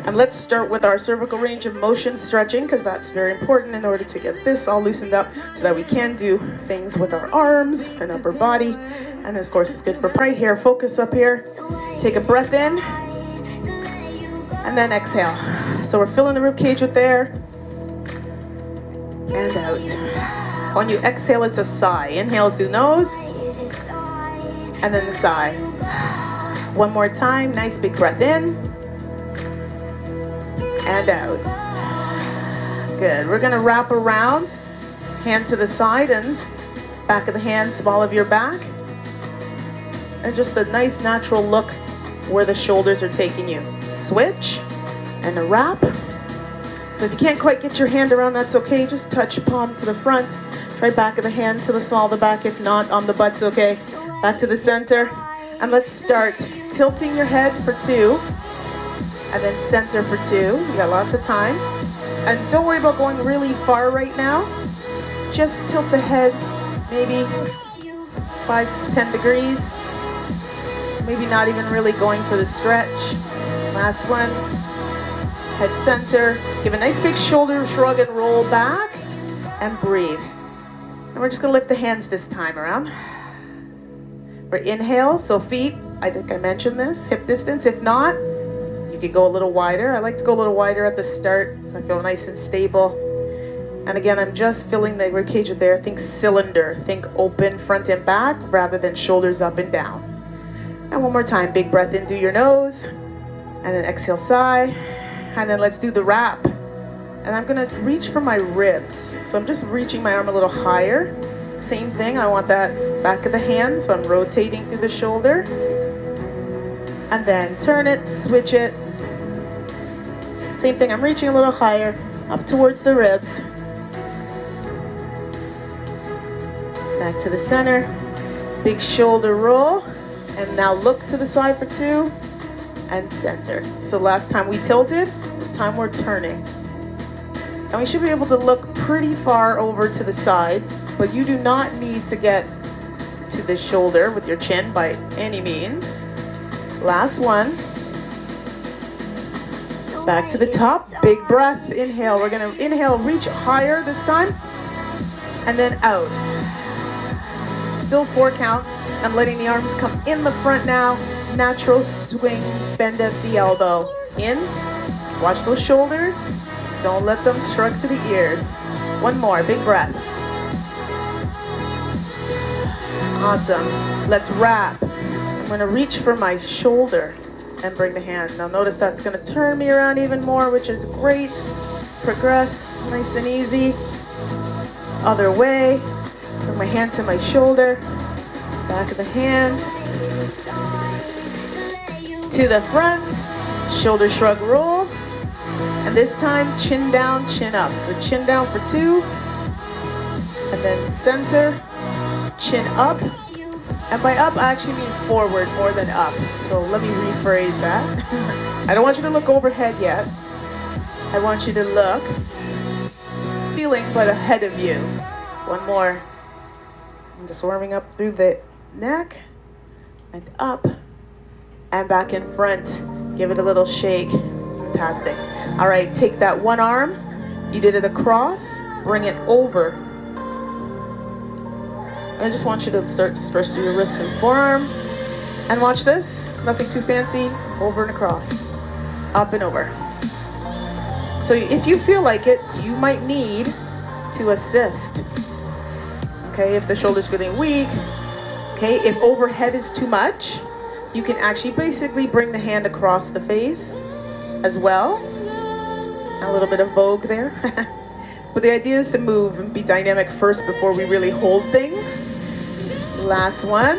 And let's start with our cervical range of motion stretching, because that's very important in order to get this all loosened up so that we can do things with our arms and upper body. And of course, it's good for right here. Focus up here. Take a breath in and then exhale. So we're filling the rib cage with air and out. When you exhale, it's a sigh. Inhale through the nose and then the sigh. One more time. Nice big breath in and out. Good. We're going to wrap around, hand to the side and back of the hand, small of your back. And just a nice natural look where the shoulders are taking you. Switch and a wrap. So if you can't quite get your hand around, that's okay. Just touch palm to the front. Try back of the hand to the small of the back. If not, on the butt's okay. Back to the center. And let's start tilting your head for 2. And then center for 2. You got lots of time. And don't worry about going really far right now. Just tilt the head maybe 5 to 10 degrees. Maybe not even really going for the stretch. Last one. Head center. Give a nice big shoulder shrug and roll back. And breathe. And we're just going to lift the hands this time around. For inhale, so feet, I think I mentioned this, hip distance. If not, you could go a little wider. I like to go a little wider at the start so I feel nice and stable. And again, I'm just filling the rib cage there. Think cylinder. Think open front and back rather than shoulders up and down. And one more time, big breath in through your nose. And then exhale, sigh. And then let's do the wrap. And I'm going to reach for my ribs. So I'm just reaching my arm a little higher. Same thing, I want that back of the hand, so I'm rotating through the shoulder. And then turn it, switch it. Same thing, I'm reaching a little higher, up towards the ribs. Back to the center. Big shoulder roll. And now look to the side for 2. And center. So last time we tilted, this time we're turning. And we should be able to look pretty far over to the side, but you do not need to get to the shoulder with your chin by any means. Last one. Back to the top, big breath, inhale. We're gonna inhale, reach higher this time, and then out. Still 4 counts. I'm letting the arms come in the front now. Natural swing, bend at the elbow. In, watch those shoulders. Don't let them shrug to the ears. One more, big breath. Awesome. Let's wrap. I'm going to reach for my shoulder and bring the hand. Now notice that's going to turn me around even more, which is great. Progress, nice and easy. Other way. Bring my hand to my shoulder. Back of the hand. To the front. Shoulder shrug roll. And this time, chin down, chin up. So chin down for 2. And then center, chin up. And by up, I actually mean forward more than up. So let me rephrase that. I don't want you to look overhead yet. I want you to look ceiling, but ahead of you. One more. I'm just warming up through the neck. And up. And back in front. Give it a little shake. Fantastic. All right, take that one arm. You did it across. Bring it over. And I just want you to start to stretch through your wrists and forearm. And watch this. Nothing too fancy. Over and across. Up and over. So if you feel like it, you might need to assist. Okay, if the shoulder's feeling weak. Okay, if overhead is too much, you can actually basically bring the hand across the face as well. A little bit of vogue there. But the idea is to move and be dynamic first before we really hold things. Last one.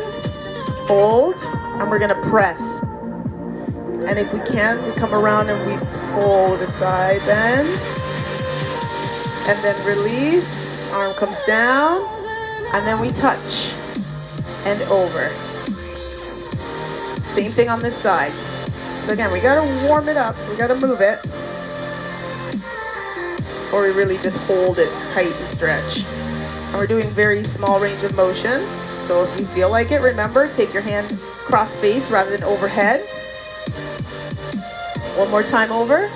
Hold. And we're going to press. And if we can, we come around and we pull the side bends. And then release. Arm comes down. And then we touch. And over. Same thing on this side. So again, we got to warm it up. So we got to move it. Or we really just hold it tight and stretch. And we're doing very small range of motion. So if you feel like it, remember, take your hand cross face rather than overhead. One more time over.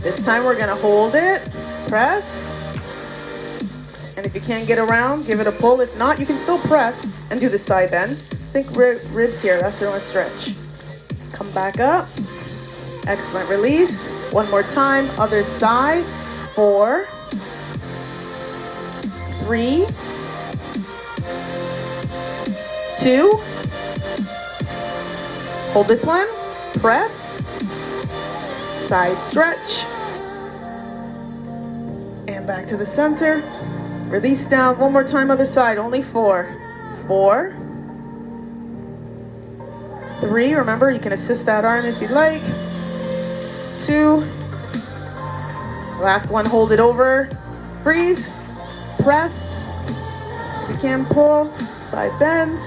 This time we're gonna hold it, press. And if you can't get around, give it a pull. If not, you can still press and do the side bend. Think ribs here, that's your own stretch. Come back up. Excellent, release. One more time, other side. 4, 3, 2. Hold this one, press. Side stretch. And back to the center. Release down. One more time, other side. Only 4. 4. 3. Remember, you can assist that arm if you'd like. 2. Last one, hold it over. Freeze. Press. If you can, pull. Side bend.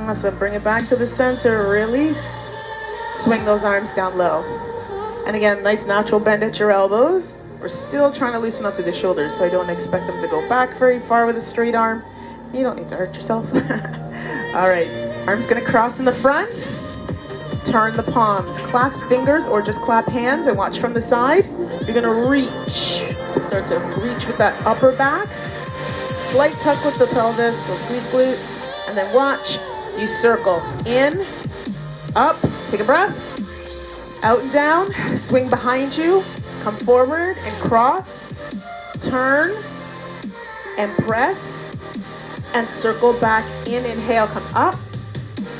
Awesome. Bring it back to the center. Release. Swing those arms down low. And again, nice natural bend at your elbows. We're still trying to loosen up through the shoulders, so I don't expect them to go back very far with a straight arm. You don't need to hurt yourself. All right, arms gonna cross in the front. Turn the palms, clasp fingers or just clap hands and watch from the side. You're gonna reach. Start to reach with that upper back. Slight tuck with the pelvis, so squeeze glutes. And then watch, you circle in, up, take a breath. Out and down, swing behind you. Come forward and cross, turn, and press, and circle back in. Inhale, come up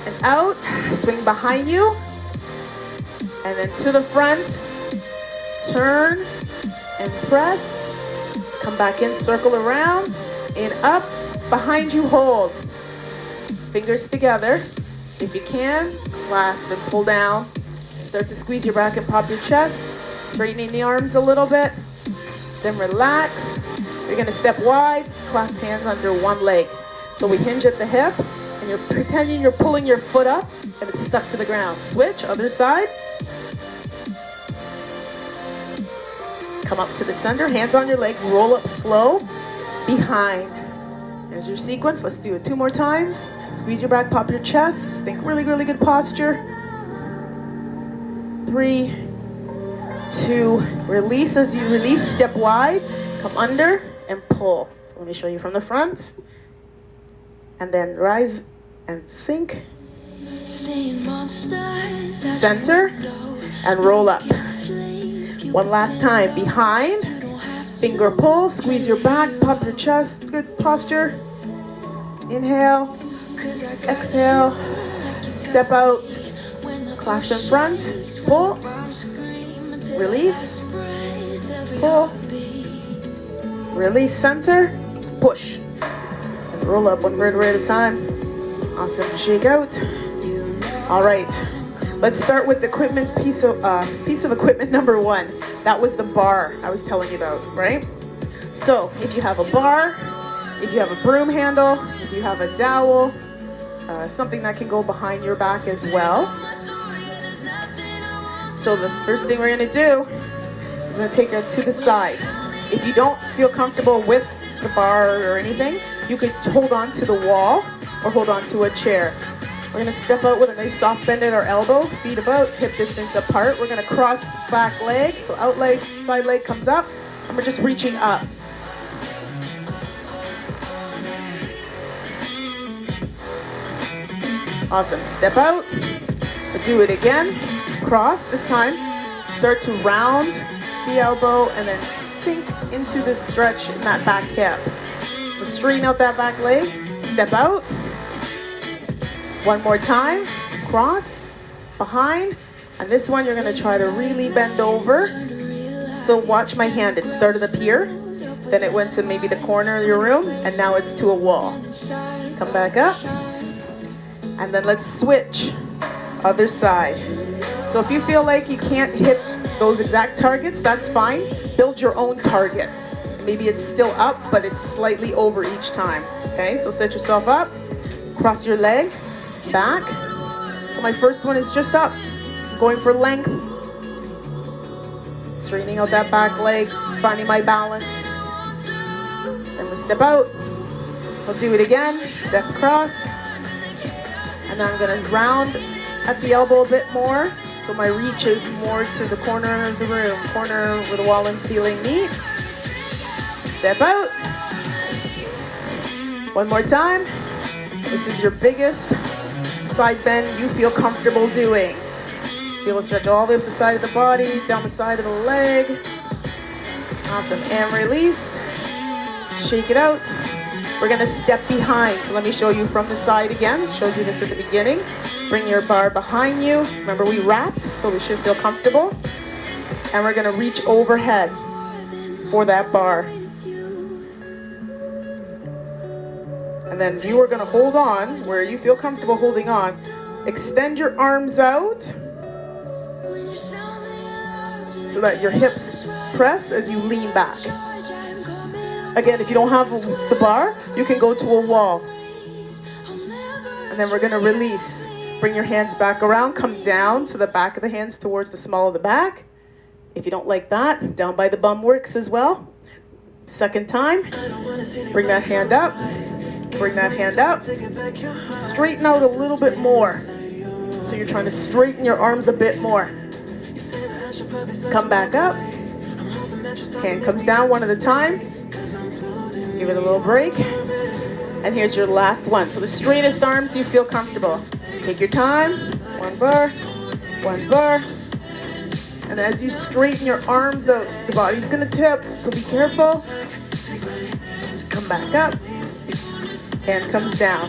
and out, swing behind you, and then to the front, turn and press, come back in, circle around, and up, behind you, hold. Fingers together. If you can, clasp and pull down. Start to squeeze your back and pop your chest. Straightening the arms a little bit, then relax. You're gonna step wide, clasp hands under one leg. So we hinge at the hip, and you're pretending you're pulling your foot up, and it's stuck to the ground. Switch, other side. Come up to the center, hands on your legs, roll up slow, behind. There's your sequence, let's do it 2 more times. Squeeze your back, pop your chest. Think really, really good posture. 3, 2, release. As you release, step wide, come under and pull. So let me show you from the front. And then rise and sink. Center and roll up. One last time, behind, finger pull, squeeze your back, pop your chest, good posture. Inhale, exhale, step out, clasp in front, pull. Release, pull, release, center, push, and roll up 1 vertebra at a time. Awesome, shake out. All right, let's start with the equipment piece of equipment number 1. That was the bar I was telling you about, right? So if you have a bar, if you have a broom handle, if you have a dowel, something that can go behind your back as well. So the first thing we're gonna do is we're gonna take it to the side. If you don't feel comfortable with the bar or anything, you could hold on to the wall or hold on to a chair. We're gonna step out with a nice soft bend at our elbow, feet about hip distance apart. We're gonna cross back leg, so out leg, side leg comes up, and we're just reaching up. Awesome, step out, we'll do it again. Cross this time, start to round the elbow and then sink into the stretch in that back hip. So straighten out that back leg, step out. One more time, cross, behind, and this one you're gonna try to really bend over. So watch my hand, it started up here, then it went to maybe the corner of your room, and now it's to a wall. Come back up, and then let's switch, other side. So if you feel like you can't hit those exact targets, that's fine. Build your own target. Maybe it's still up, but it's slightly over each time. Okay, so set yourself up, cross your leg, back. So my first one is just up, going for length. Straightening out that back leg, finding my balance. Then we'll step out. We'll do it again, step across. And then I'm gonna round at the elbow a bit more, so my reach is more to the corner of the room, corner where the wall and ceiling meet. Step out. One more time. This is your biggest side bend you feel comfortable doing. Feel a stretch all the way up the side of the body, down the side of the leg. Awesome, and release. Shake it out. We're gonna step behind. So let me show you from the side again. Showed you this at the beginning. Bring your bar behind you. Remember we wrapped, so we should feel comfortable. And we're gonna reach overhead for that bar. And then you are gonna hold on where you feel comfortable holding on. Extend your arms out so that your hips press as you lean back. Again, if you don't have the bar, you can go to a wall. And then we're gonna release. Bring your hands back around, come down to the back of the hands towards the small of the back. If you don't like that, down by the bum works as well. Second time, bring that hand up, bring that hand up. Straighten out a little bit more. So you're trying to straighten your arms a bit more. Come back up. Hand comes down one at a time. Give it a little break. And here's your last one. So the straightest arms you feel comfortable. Take your time. One bar. One bar. And as you straighten your arms out, the body's gonna tip. So be careful. Come back up. Hand comes down.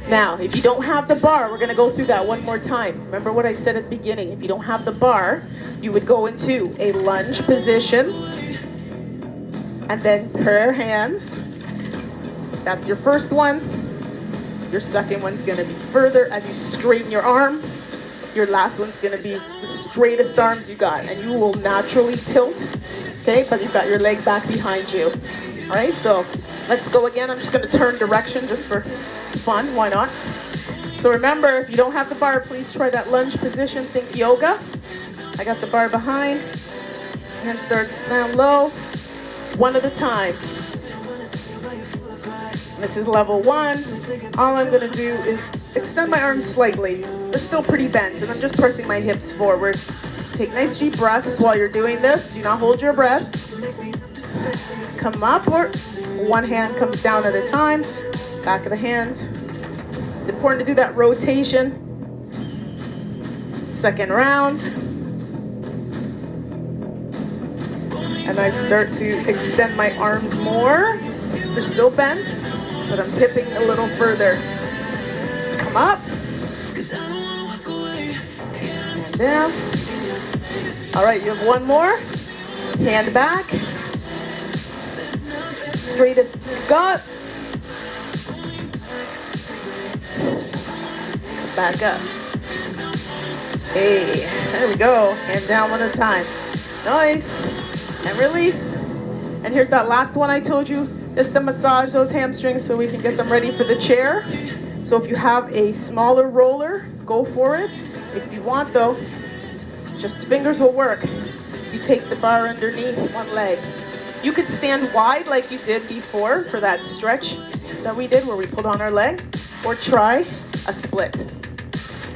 Now, if you don't have the bar, we're gonna go through that one more time. Remember what I said at the beginning. If you don't have the bar, you would go into a lunge position and then prayer hands. That's your first one. Your second one's gonna be further as you straighten your arm. Your last one's gonna be the straightest arms you got, and you will naturally tilt, okay? But you've got your leg back behind you. All right, so let's go again. I'm just gonna turn direction just for fun, why not? So remember, if you don't have the bar, please try that lunge position, think yoga. I got the bar behind, hand starts down low, one at a time. This is level one. All I'm gonna do is extend my arms slightly. They're still pretty bent, and I'm just pressing my hips forward. Take nice deep breaths while you're doing this. Do not hold your breath. Come up, or one hand comes down at a time. Back of the hand. It's important to do that rotation. Second round. And I start to extend my arms more. They're still bent, but I'm tipping a little further. Come up. And down. All right, you have one more. Hand back. Straightest you got. Back up. Hey, there we go. Hand down one at a time. Nice. And release. And here's that last one I told you. Just to massage those hamstrings so we can get them ready for the chair. So if you have a smaller roller, go for it. If you want though, just fingers will work. You take the bar underneath one leg. You could stand wide like you did before for that stretch that we did where we pulled on our leg, or try a split.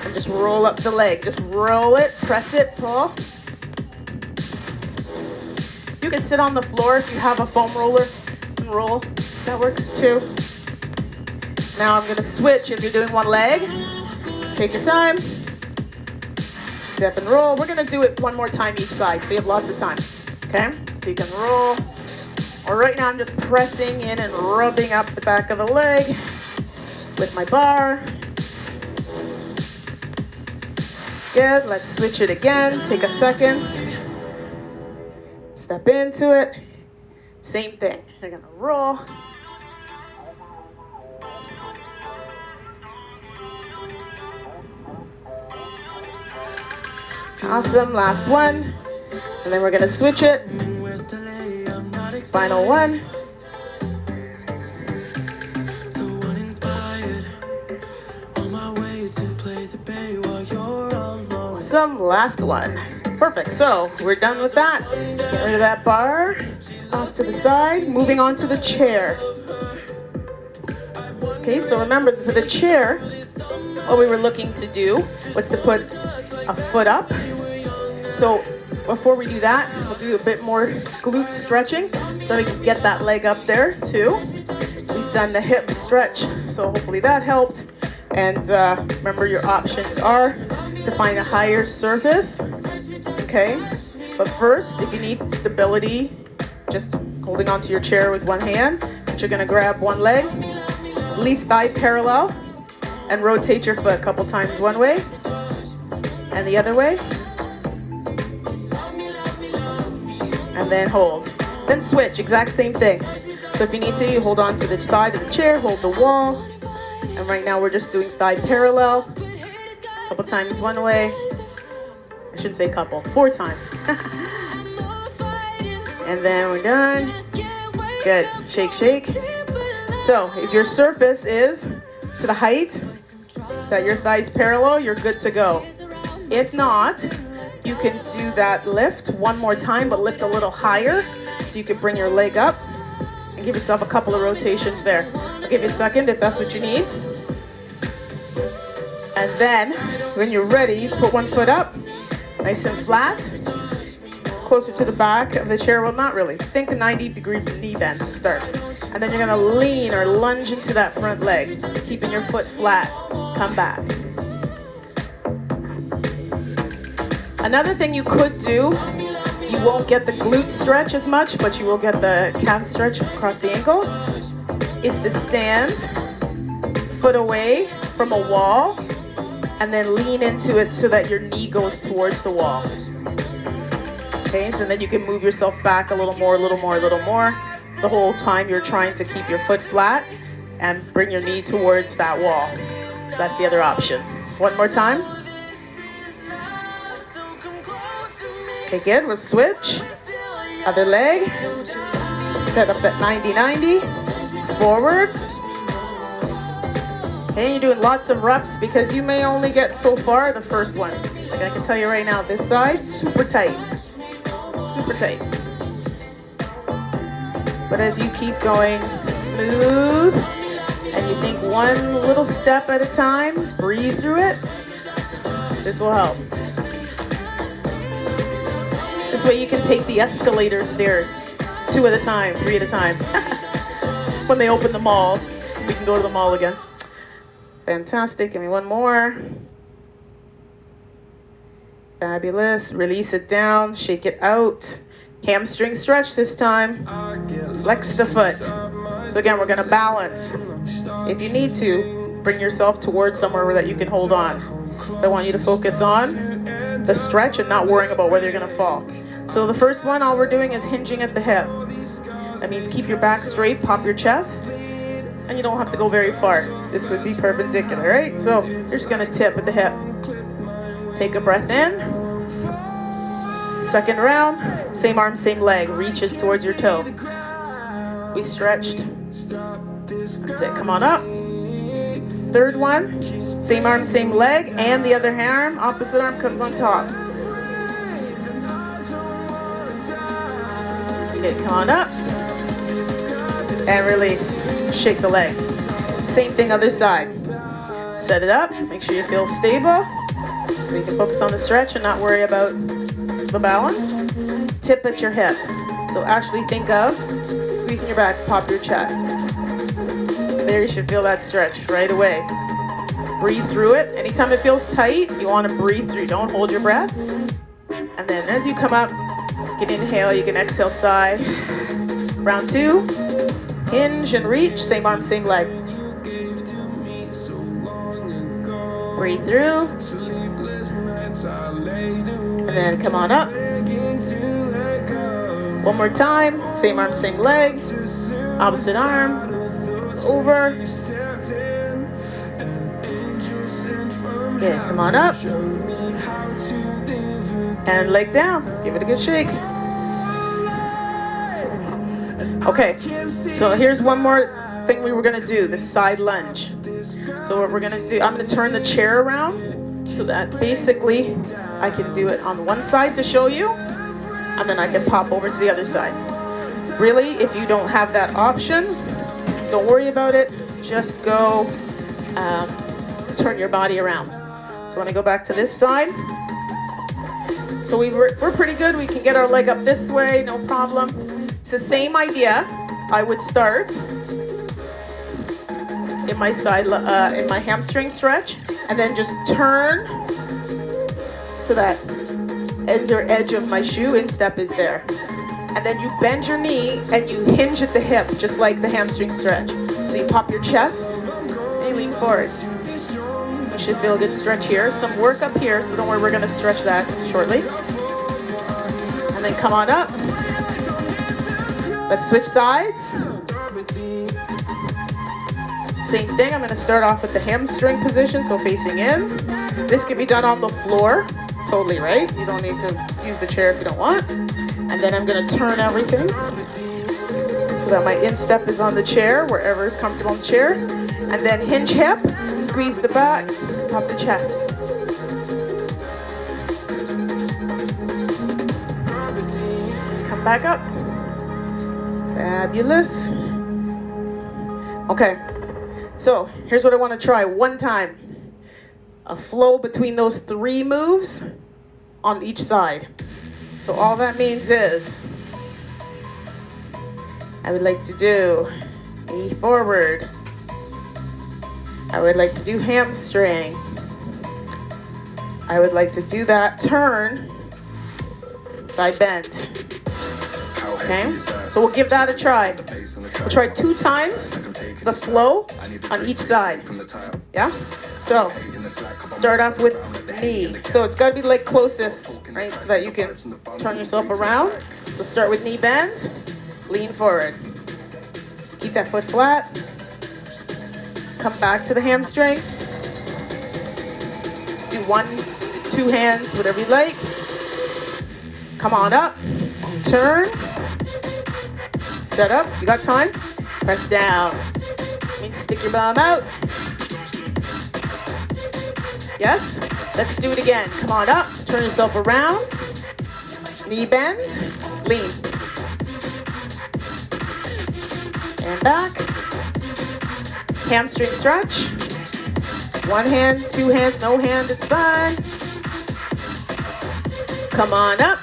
And just roll up the leg. Just roll it, press it, pull. You can sit on the floor if you have a foam roller and roll. That works too. Now I'm gonna switch. If you're doing one leg, take your time. Step and roll. We're gonna do it one more time each side, so you have lots of time. Okay? So you can roll. Or right now I'm just pressing in and rubbing up the back of the leg with my bar. Good. Let's switch it again. Take a second. Step into it. Same thing. You're gonna roll. Awesome. Last one. And then we're gonna switch it. Final one. Awesome. Last one. Perfect. So we're done with that. Get rid of that bar. Off to the side. Moving on to the chair. Okay, so remember for the chair, what we were looking to do was to put a foot up. So before we do that, we'll do a bit more glute stretching so we can get that leg up there too. We've done the hip stretch, so hopefully that helped. And remember, your options are to find a higher surface, okay? But first, if you need stability, just holding onto your chair with one hand, you're gonna grab one leg, at least thigh parallel, and rotate your foot a couple times one way and the other way. And then hold. Then switch, exact same thing. So if you need to, you hold on to the side of the chair, hold the wall. And right now we're just doing thigh parallel. A couple times one way. I shouldn't say couple, 4 times. And then we're done. Good, shake, shake. So if your surface is to the height that your thighs parallel, you're good to go. If not, you can do that lift one more time, but lift a little higher so you can bring your leg up and give yourself a couple of rotations there. I'll give you a second if that's what you need. And then when you're ready, put one foot up, nice and flat, closer to the back of the chair. Well, not really. Think a 90-degree knee bend to start. And then you're gonna lean or lunge into that front leg, keeping your foot flat. Come back. Another thing you could do, you won't get the glute stretch as much, but you will get the calf stretch across the ankle, is to stand foot away from a wall and then lean into it so that your knee goes towards the wall. Okay, so then you can move yourself back a little more, a little more, a little more. The whole time you're trying to keep your foot flat and bring your knee towards that wall. So that's the other option. One more time. Okay, good. We'll switch. Other leg. Set up that 90-90. Forward. And you're doing lots of reps because you may only get so far the first one. Like I can tell you right now, this side, super tight. Super tight. But if you keep going smooth and you think one little step at a time, breathe through it, this will help. This way you can take the escalator stairs 2 at a time, 3 at a time. When they open the mall, we can go to the mall again. Fantastic. Give me one more. Fabulous. Release it down. Shake it out. Hamstring stretch this time. Flex the foot. So again, we're going to balance. If you need to, bring yourself towards somewhere that you can hold on. So I want you to focus on the stretch and not worrying about whether you're going to fall. So the first one, all we're doing is hinging at the hip. That means keep your back straight, pop your chest, and you don't have to go very far. This would be perpendicular, right? So you're just going to tip at the hip. Take a breath in. Second round, same arm, same leg, reaches towards your toe. We stretched. That's it, come on up. Third one, same arm, same leg, and the other arm, opposite arm comes on top. Okay, come on up. And release, shake the leg. Same thing other side. Set it up, make sure you feel stable, so you can focus on the stretch and not worry about the balance. Tip at your hip. So actually think of squeezing your back, pop your chest. There, you should feel that stretch right away. Breathe through it. Anytime it feels tight, you want to breathe through. Don't hold your breath. And then as you come up, you can inhale, you can exhale, sigh. Round 2, hinge and reach, same arm, same leg. Breathe through. And then come on up. One more time, same arm, same leg. Opposite arm, over. Okay, come on up. And leg down, give it a good shake. Okay, so here's one more thing we were gonna do, the side lunge. So what we're gonna do, I'm gonna turn the chair around so that basically I can do it on one side to show you, and then I can pop over to the other side. Really, if you don't have that option, don't worry about it. Just go turn your body around. So when I go back to this side, so we're pretty good. We can get our leg up this way, no problem. It's the same idea. I would start in my side, in my hamstring stretch, and then just turn so that edge of my shoe instep is there. And then you bend your knee and you hinge at the hip, just like the hamstring stretch. So you pop your chest and you lean forward. You should feel a good stretch here. Some work up here, so don't worry, we're going to stretch that shortly. And then come on up. Let's switch sides. Same thing, I'm going to start off with the hamstring position, so facing in. This can be done on the floor, totally right. You don't need to use the chair if you don't want. And then I'm going to turn everything so that my instep is on the chair, wherever is comfortable on the chair. And then hinge hip, squeeze the back, pop the chest. Come back up. Fabulous. Okay, so here's what I want to try one time. A flow between those 3 moves on each side. So all that means is I would like to do knee forward. I would like to do hamstring. I would like to do that turn, thigh bend. Okay, so we'll give that a try. We'll try 2 times the flow on each side. Yeah? So start off with knee. So it's got to be like closest, right? So that you can turn yourself around. So start with knee bend, lean forward. Keep that foot flat. Come back to the hamstring. Do 1, 2 hands, whatever you like. Come on up. Turn. Set up. You got time? Press down. Stick your bum out. Yes? Let's do it again. Come on up. Turn yourself around. Knee bend. Lean. And back. Hamstring stretch. 1 hand, 2 hands, no hand, it's fine. Come on up.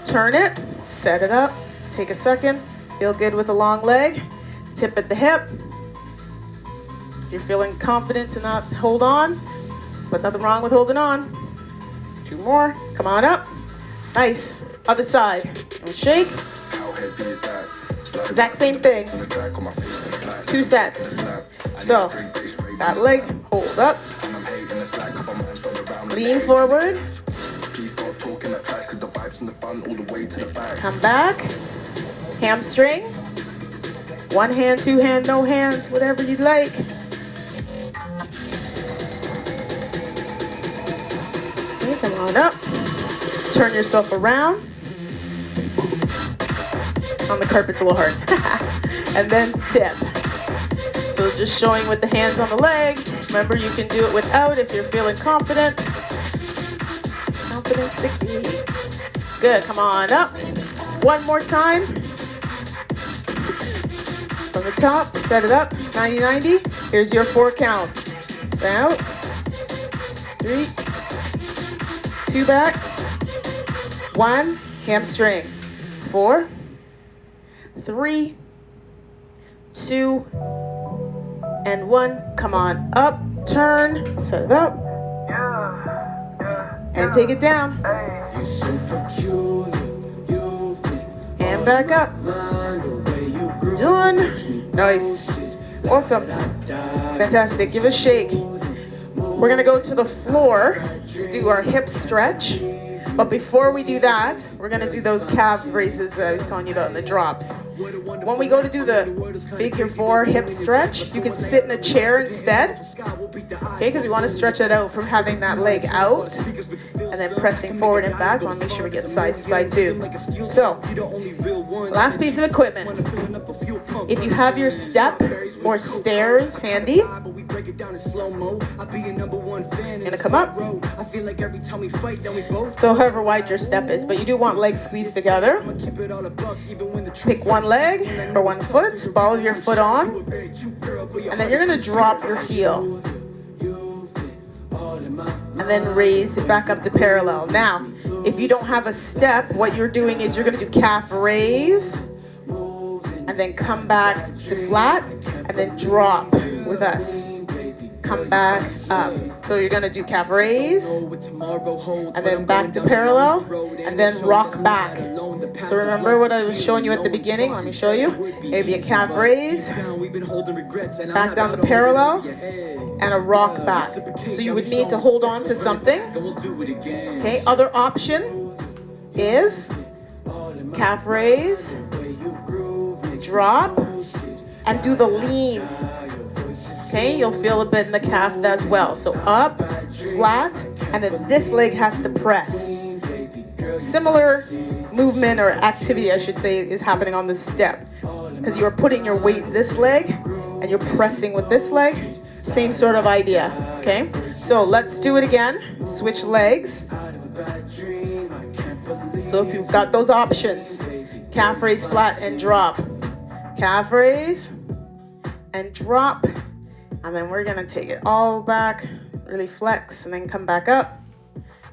Turn it. Set it up. Take a second. Feel good with a long leg. Tip at the hip. If you're feeling confident to not hold on, but nothing wrong with holding on. 2 more. Come on up. Nice. Other side. And shake. Exact same thing. 2 sets. So, that leg, hold up. Lean forward. Come back. Hamstring. 1 hand, 2 hand, no hand, whatever you'd like. Okay, come on up. Turn yourself around. On the carpet's a little hard. And then tip. So just showing with the hands on the legs. Remember, you can do it without if you're feeling confident. Confidence the key. Good, come on up. 1 more time. From the top, set it up, 90-90. Here's your 4 counts. Out. 3. 2 back. 1. Hamstring. 4. 3. 2. And 1. Come on up. Turn. Set it up. And take it down. And back up. Done. Nice. Awesome. Fantastic. Give a shake. We're going to go to the floor to do our hip stretch. But before we do that, we're going to do those calf raises that I was telling you about in the drops. When we go to do the figure 4 hip stretch, you can sit in a chair instead. Okay, because we want to stretch it out from having that leg out and then pressing forward and back. We want to make sure we get side to side too. So, last piece of equipment. If you have your step or stairs handy, gonna come up. So however wide your step is, but you do want legs squeezed together. Pick 1 leg or 1 foot, follow your foot on, and then you're gonna drop your heel. and then raise it back up to parallel. Now, if you don't have a step, what you're doing is you're going to do calf raise, and then come back to flat, and then drop with us. Come back up. So you're going to do calf raise, and then back to parallel, and then rock back. So remember what I was showing you at the beginning? Let me show you. Maybe a calf raise, back down to parallel, and a rock back. So you would need to hold on to something. Okay, other option is calf raise, drop, and do the lean. Okay, you'll feel a bit in the calf as well. So up, flat, and then this leg has to press. Similar movement or activity, I should say, is happening on the step, because you're putting your weight in this leg and you're pressing with this leg. Same sort of idea. Okay, so let's do it again. Switch legs. So if you've got those options, calf raise, flat, and drop. Calf raise and drop, and then we're gonna take it all back, really flex, and then come back up.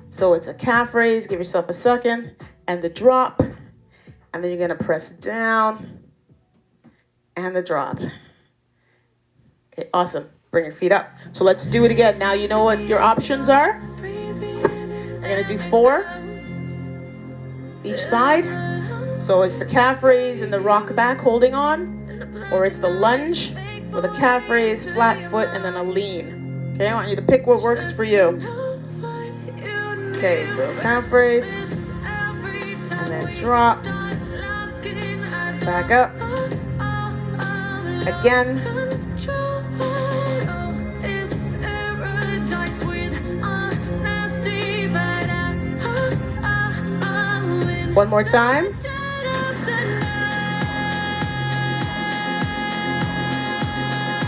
So it's a calf raise, give yourself a second, and the drop, and then you're gonna press down and the drop. Okay, awesome. Bring your feet up. So let's do it again. Now you know what your options are. We're gonna do 4 each side. So it's the calf raise and the rock back holding on, or it's the lunge with a calf raise, flat foot, and then a lean. Okay, I want you to pick what works for you. Okay, so calf raise, and then drop, back up, again, one more time.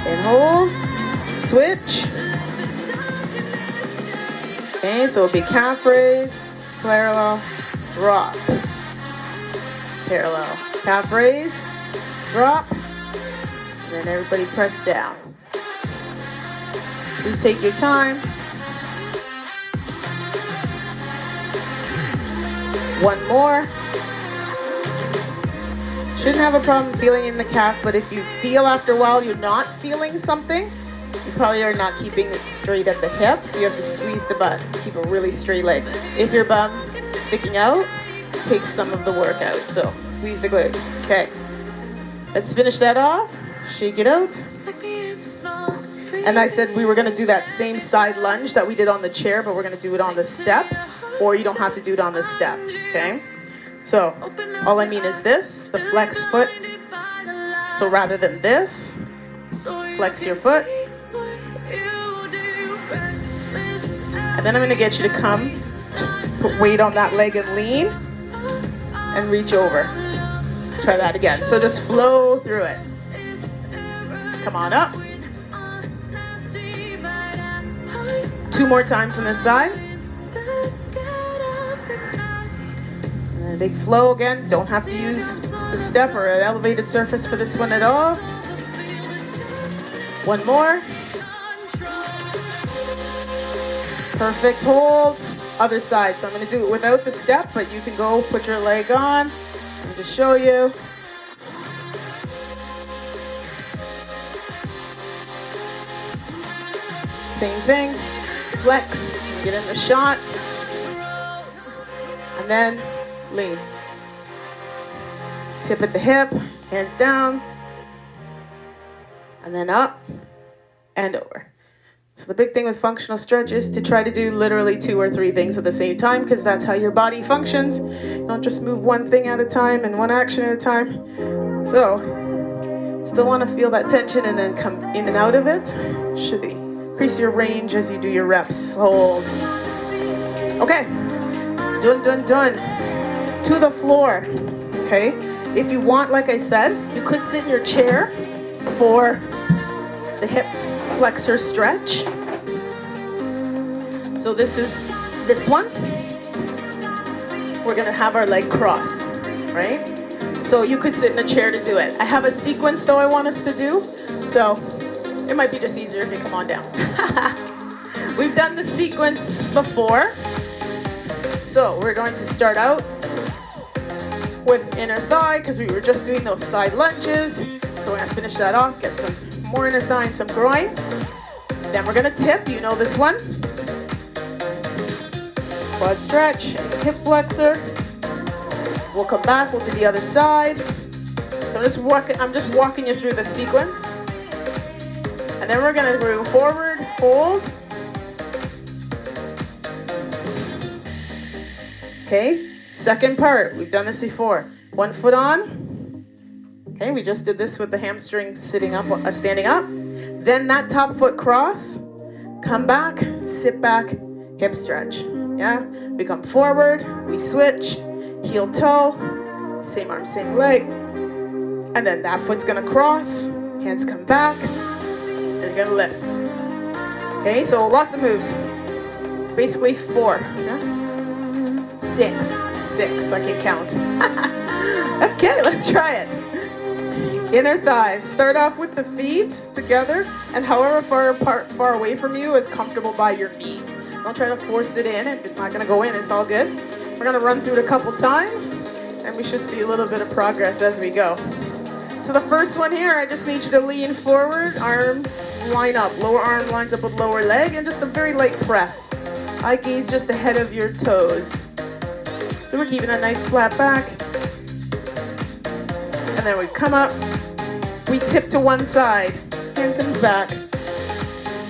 And hold, switch. Okay, so it'll be calf raise, parallel, drop, parallel, calf raise, drop, and then everybody press down. Just take your time. One more. Shouldn't have a problem feeling in the calf, but if you feel after a while you're not feeling something, you probably are not keeping it straight at the hip, so you have to squeeze the butt. Keep a really straight leg. If your bum is sticking out, it takes some of the work out, so squeeze the glute. Okay, let's finish that off. Shake it out. And I said we were going to do that same side lunge that we did on the chair, but we're going to do it on the step, or you don't have to do it on the step, okay? So all I mean is this, the flex foot. So rather than this, flex your foot. And then I'm going to get you to come, put weight on that leg and lean, and reach over. Try that again. So just flow through it. Come on up. 2 more times on this side. A big flow again. Don't have to use the step or an elevated surface for this one at all. One more. Perfect. Hold. Other side. So I'm going to do it without the step, but you can go put your leg on. Let me just show you. Same thing. Flex. Get in the shot. And then lean. Tip at the hip, hands down, and then up and over. So the big thing with functional stretch is to try to do literally 2 or 3 things at the same time, because that's how your body functions. Don't just move one thing at a time and one action at a time. So still want to feel that tension and then come in and out of it. Should increase your range as you do your reps. Hold. Okay. Done. To the floor, okay? If you want, like I said, you could sit in your chair for the hip flexor stretch. So this is this one. We're gonna have our leg cross, right? So you could sit in a chair to do it. I have a sequence though I want us to do, so it might be just easier if you come on down. We've done the sequence before. So we're going to start out with inner thigh because we were just doing those side lunges. So we're going to finish that off, get some more inner thigh and some groin. Then we're going to tip, you know this one. Quad stretch, hip flexor. We'll come back, we'll do the other side. So I'm just walking you through the sequence. And then we're going to move forward, hold. Okay, second part, we've done this before. 1 foot on. Okay, we just did this with the hamstring sitting up, standing up. Then that top foot cross, come back, sit back, hip stretch. Yeah, we come forward, we switch, heel toe, same arm, same leg. And then that foot's gonna cross, hands come back, and you're gonna lift. Okay, so lots of moves. Basically 4, yeah? 6, I can count. Okay, let's try it. Inner thigh. Start off with the feet together, and however far away from you is comfortable by your knees. Don't try to force it in. If it's not going to go in, it's all good. We're going to run through it a couple times, and we should see a little bit of progress as we go. So the first one here, I just need you to lean forward, arms line up. Lower arm lines up with lower leg, and just a very light press. Eye gaze just ahead of your toes. So we're keeping a nice flat back. And then we come up, we tip to one side, hand comes back,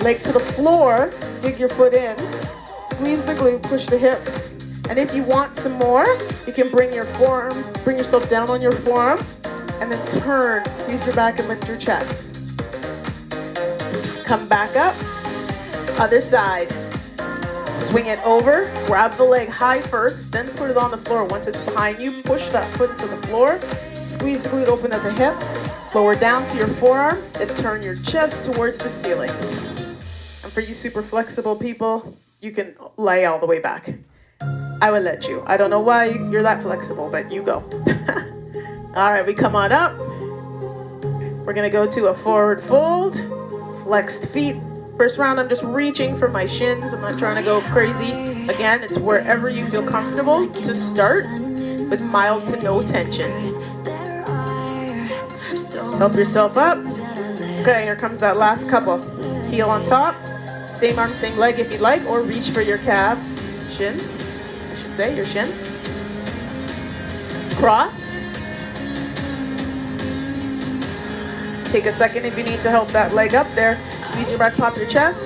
leg to the floor, dig your foot in, squeeze the glute, push the hips. And if you want some more, you can bring yourself down on your forearm, and then turn, squeeze your back and lift your chest. Come back up, other side. Swing it over, grab the leg high first, then put it on the floor. Once it's behind you, push that foot to the floor, squeeze the glute open at the hip, lower down to your forearm, and turn your chest towards the ceiling. And for you super flexible people, you can lay all the way back. I would let you. I don't know why you're that flexible, but you go. All right, we come on up. We're gonna go to a forward fold, flexed feet. First round, I'm just reaching for my shins. I'm not trying to go crazy. Again, it's wherever you feel comfortable to start with mild to no tension. Help yourself up. Okay, here comes that last couple. Heel on top. Same arm, same leg if you like, or reach for your calves. Shins, I should say, your shin. Cross. Take a second if you need to help that leg up there. Squeeze your back, pop your chest.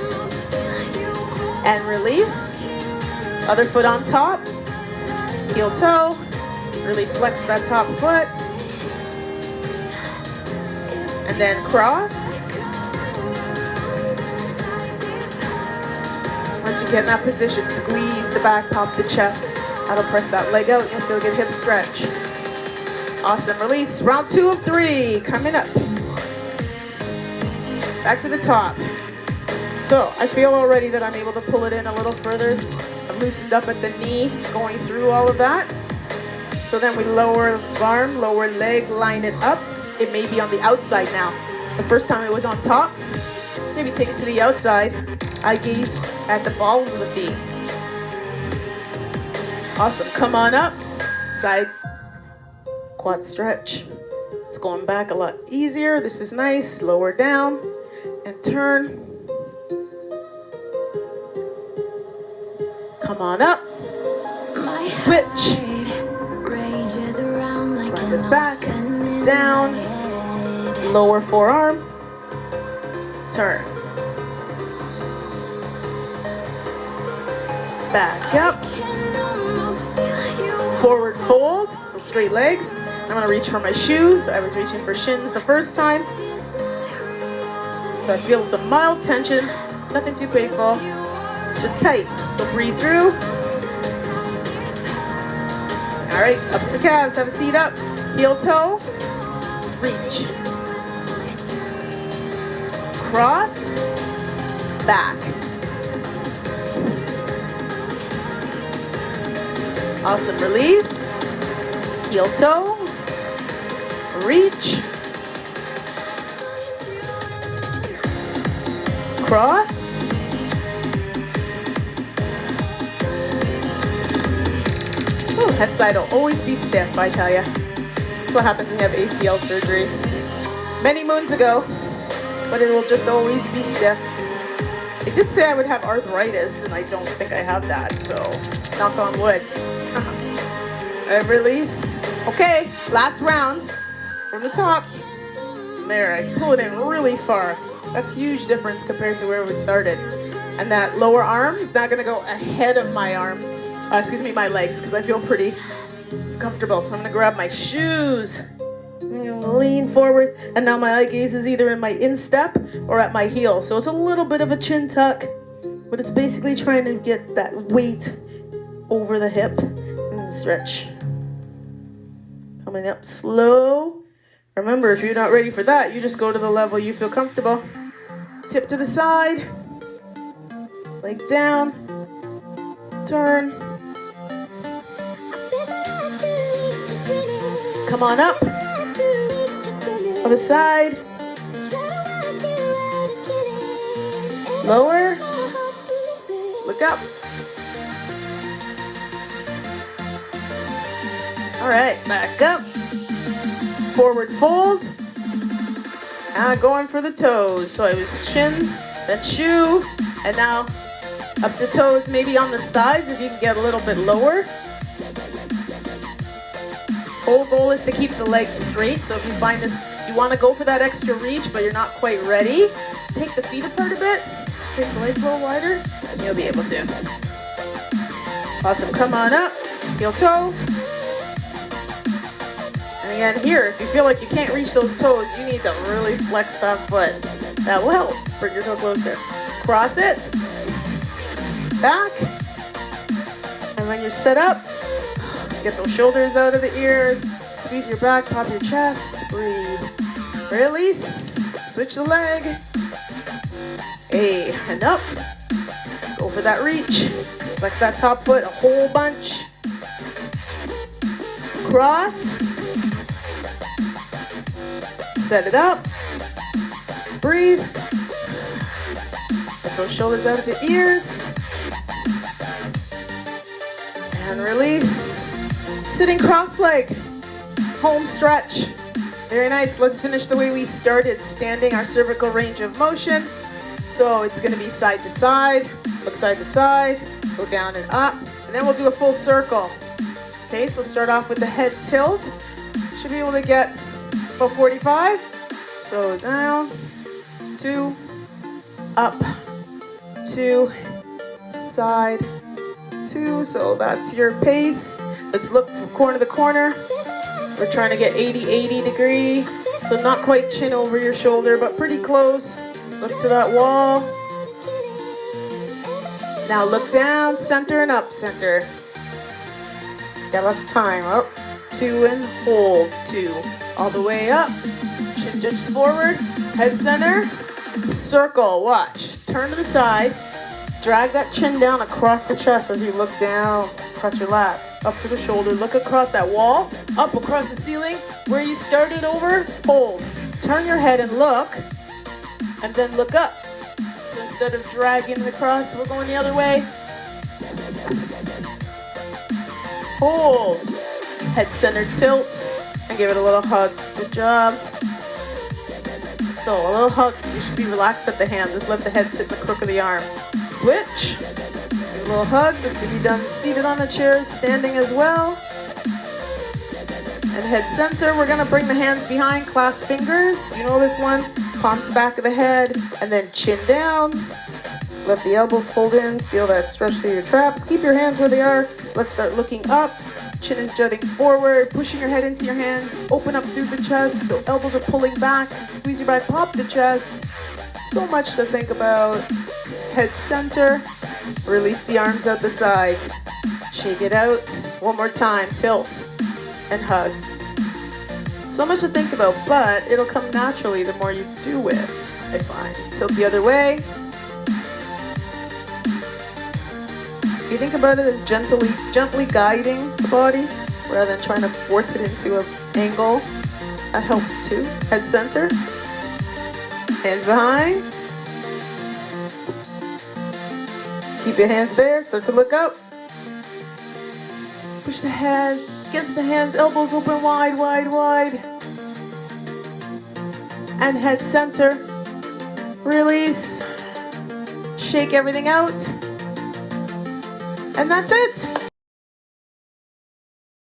And release. Other foot on top. Heel toe. Really flex that top foot. And then cross. Once you get in that position, squeeze the back, pop the chest. That'll press that leg out. You'll feel a good hip stretch. Awesome. Release. Round 2 of 3. Coming up. Back to the top. So I feel already that I'm able to pull it in a little further. I'm loosened up at the knee, going through all of that. So then we lower arm, lower leg, line it up. It may be on the outside now. The first time it was on top. Maybe take it to the outside. Eye gaze at the ball of the feet. Awesome. Come on up. Side quad stretch. It's going back a lot easier. This is nice. Lower down. And turn. Come on up. Switch. Drive it back. Down. Lower forearm. Turn. Back up. Forward fold. So straight legs. I'm going to reach for my shoes. I was reaching for shins the first time. So I feel some mild tension, nothing too painful, just tight. So breathe through. All right, up to calves, have a seat up. Heel toe, reach. Cross, back. Awesome, release. Heel toe, reach. Cross, Head side will always be stiff, I tell you. That's what happens when you have ACL surgery. Many moons ago, but it will just always be stiff. They did say I would have arthritis, and I don't think I have that, so knock on wood. And release. Okay, last round from the top. There, I pull it in really far. That's a huge difference compared to where we started. And that lower arm is not gonna go ahead of my arms, my legs, because I feel pretty comfortable. So I'm gonna grab my shoes, lean forward, and now my eye gaze is either in my instep or at my heel. So it's a little bit of a chin tuck, but it's basically trying to get that weight over the hip and stretch. Coming up slow. Remember, if you're not ready for that, you just go to the level you feel comfortable. Tip to the side, leg down, turn. Come on up, other side, lower, look up. All right, back up. Forward fold. Now going for the toes. So it was shins, then shoe, and now up to toes, maybe on the sides if you can get a little bit lower. Whole goal is to keep the legs straight. So if you find this, you want to go for that extra reach, but you're not quite ready, take the feet apart a bit, take the legs a little wider, and you'll be able to. Awesome, come on up, heel toe. And again, here, if you feel like you can't reach those toes, you need to really flex that foot. That will help. Bring your toe closer. Cross it. Back. And when you're set up, get those shoulders out of the ears. Squeeze your back, pop your chest. Breathe. Release. Switch the leg. Hey, and up. Go for that reach. Flex that top foot a whole bunch. Cross. Set it up. Breathe. Get those shoulders out of the ears. And release. Sitting cross-leg. Home stretch. Very nice. Let's finish the way we started, standing our cervical range of motion. So it's going to be side to side. Look side to side. Go down and up. And then we'll do a full circle. Okay, so start off with the head tilt. Should be able to get about 45. So down, 2, up, 2, side, 2. So that's your pace. Let's look from corner to corner. We're trying to get 80 degree. So not quite chin over your shoulder, but pretty close. Look to that wall. Now look down, center and up, center. Got lots of time. Up, 2 and hold, 2. All the way up. Chin just forward. Head center. Circle. Watch. Turn to the side. Drag that chin down across the chest as you look down. Across your lap. Up to the shoulder. Look across that wall. Up across the ceiling. Where you started over. Hold. Turn your head and look. And then look up. So instead of dragging it across, we're going the other way. Hold. Head center tilt. And give it a little hug. Good job. So a little hug. You should be relaxed at the hand. Just let the head sit in the crook of the arm. Switch. Give a little hug. This can be done seated on the chair, standing as well. And head center. We're going to bring the hands behind. Clasp fingers. You know this one. Palms back of the head. And then chin down. Let the elbows fold in. Feel that stretch through your traps. Keep your hands where they are. Let's start looking up. Chin is jutting forward, pushing your head into your hands. Open up through the chest. The elbows are pulling back. Squeeze your back, pop the chest. So much to think about. Head center. Release the arms out the side. Shake it out. One more time. Tilt and hug. So much to think about, but it'll come naturally the more you do it, I find. Tilt the other way. You think about it as gently guiding the body rather than trying to force it into an angle. That helps too. Head center. Hands behind. Keep your hands there. Start to look up. Push the head, get to the hands, elbows open wide, wide, wide. And head center. Release. Shake everything out. And that's it.